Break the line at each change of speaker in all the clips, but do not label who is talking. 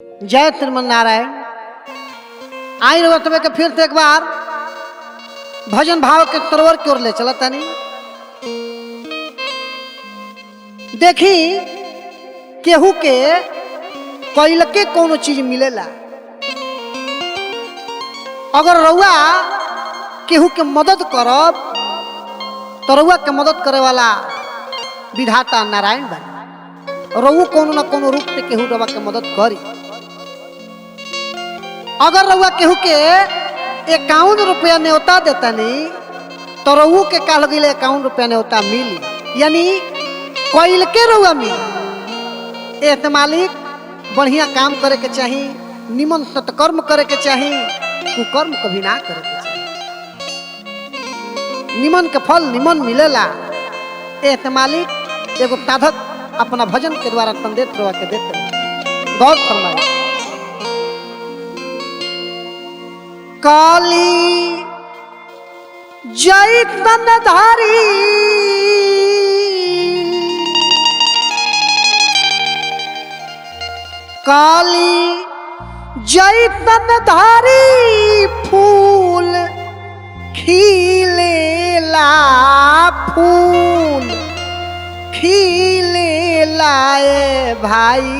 जय श्रीमन नारायण। आई रहो तबे के फिर से एक बार भजन भाव के सरोवर की ओर ले चला तनी। देखी केहू के कैल के कोनो चीज मिलेला, अगर रउआ केहू के मदद करब तो रउआ के मदद करे वाला विधाता नारायण बने। रउआ कोनो न कोनो रूप से केहू रउआ के मदद करी। अगर रउआ केहू के 51 रुपया न्योता देता नहीं तो रउआ के का लगे 51 रुपया न्योता मिली, यानी कैल के रउआ मिली। ऐसे मालिक बढ़िया काम करे के चाही, निमन सत्कर्म करे के चाही, कुकर्म कभी ना करे के चाही। निमन के फल निमन मिलेला। ऐसे मालिक एगो साधक अपना भजन के द्वारा संदेश रउआ के देते। गौर फरमाइए। काली जय तनधारी काली जय तनधारी फूल खिलेला फूल खिलेला ए भाई।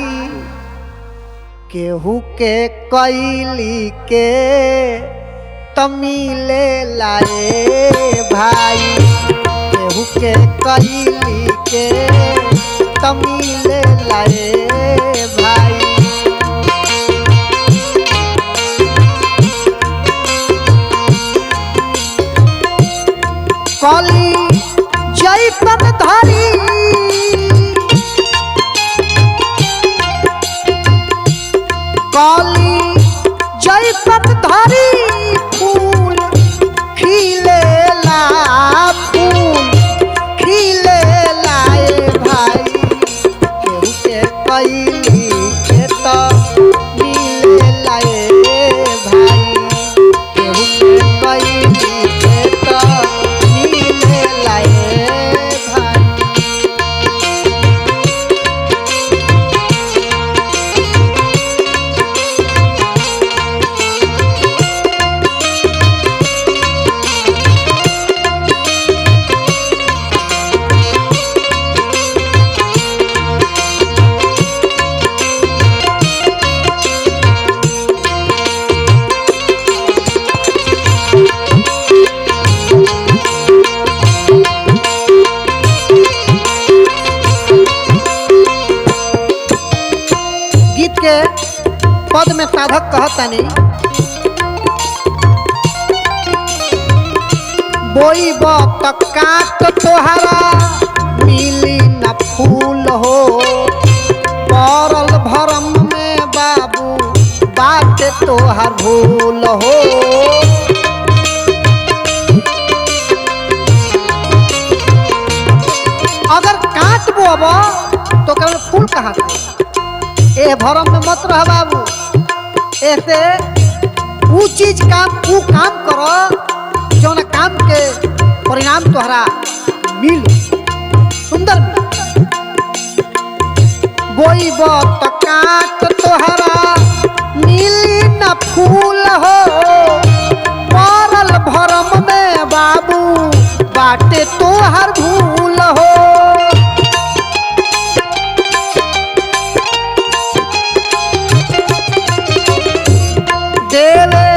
केहू के कैली के तमिले लाए भाई, केहू के कैली के तमिले लाए भाई। काली जय तनधारी काली जय तनधारी फूल खिलेला फूल खिलेला ए भाई। केहू के कैली के तो मिलेला ए भाई, केहू के कैली के तो मिलेला ए भाई। गीत के पद में साधक कहतनी, बोई बत काट तोहरा मिली न फूल हो, परल भरम में बाबू बाटे तोहर भूल हो। अगर काट बोब तो केवल फूल कहाँ से? ए भरम में मत रह बाबू। ऐसे वो चीज वो काम करो जो न काम के परिणाम तोहरा मिल सुंदर मिल। बोई बत काट तोहरा मिली न फूल हो, परल भरम में बाबू बाटे तोहर भूल हो। देवे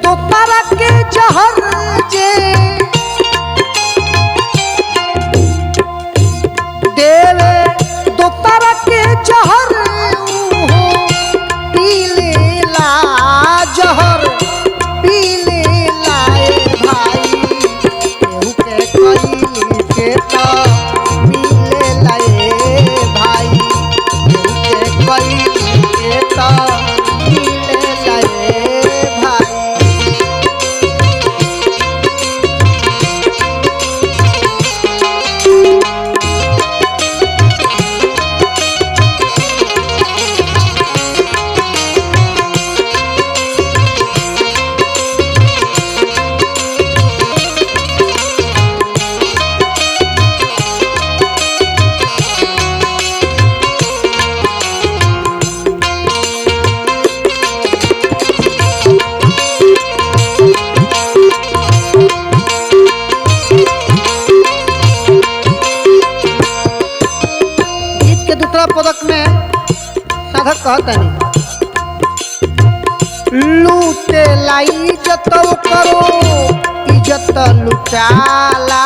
दोपहर के जहर जे देवे दोपहर के जहर पी लेला जहर पी लेला ए भाई। केहू के कैली के साधक कहतनी लूटे लाई जतो करो इज्जत लुटाला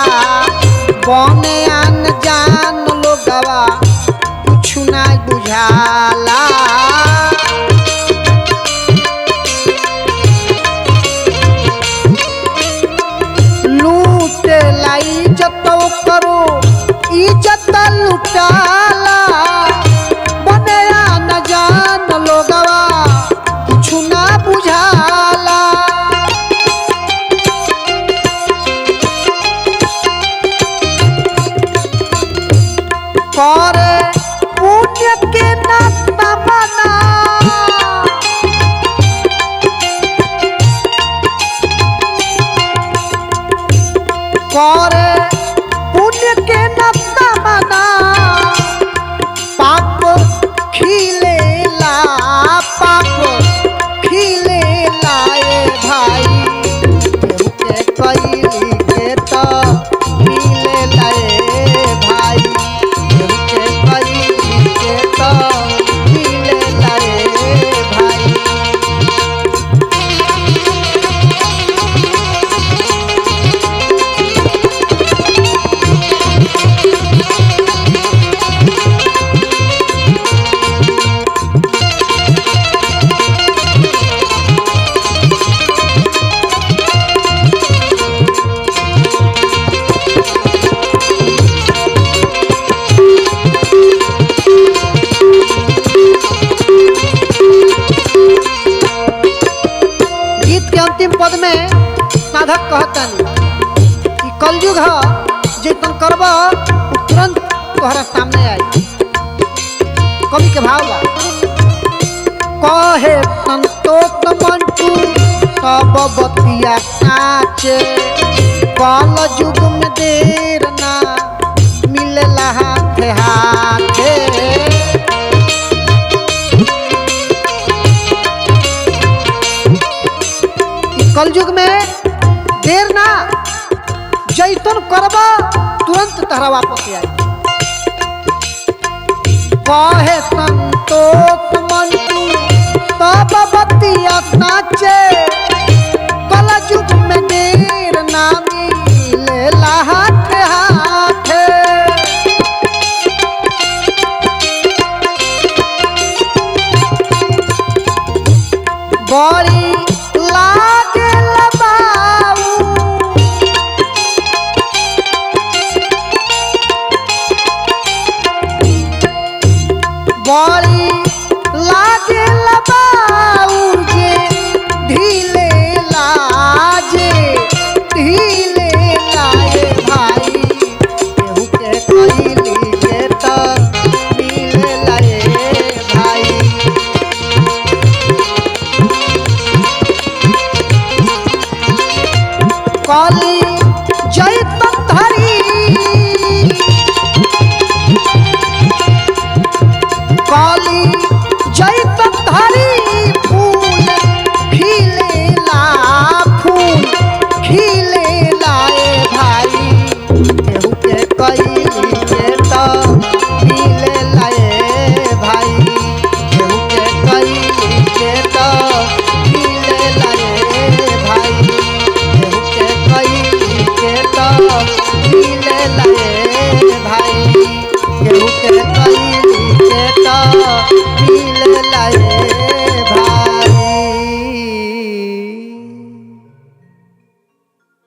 बने आन जान लोगवा कुछ ना बुझाला लूटे लाई जतो करो इज्जत लुटाला बने आन जान लोगवा कुछ ना बुझाला करे पुण्य के नाता मना करे पुण्य के नाता मना पाप खिलेला ए भाई केहू के कैली के तो मिलेला ए भाई केहू के कैली के तो मिलेला ए भाई गीत के अंतिम पद में साधक कहतन कि कलयुग है जे तुम करब तुरंत तोहरा सामने आई कवि के भाव बा कहे संतोष मंटू सब बतिया काचे कल युग में देर ना मिलेला हाथे हाथे कलयुग में देर ना जैतन करब तुरंत तहरा वापस आई कहे संतोष मंटू तब बतिया नाचे कलयुग में देर ना मिलेला हाथे हाथे बड़ी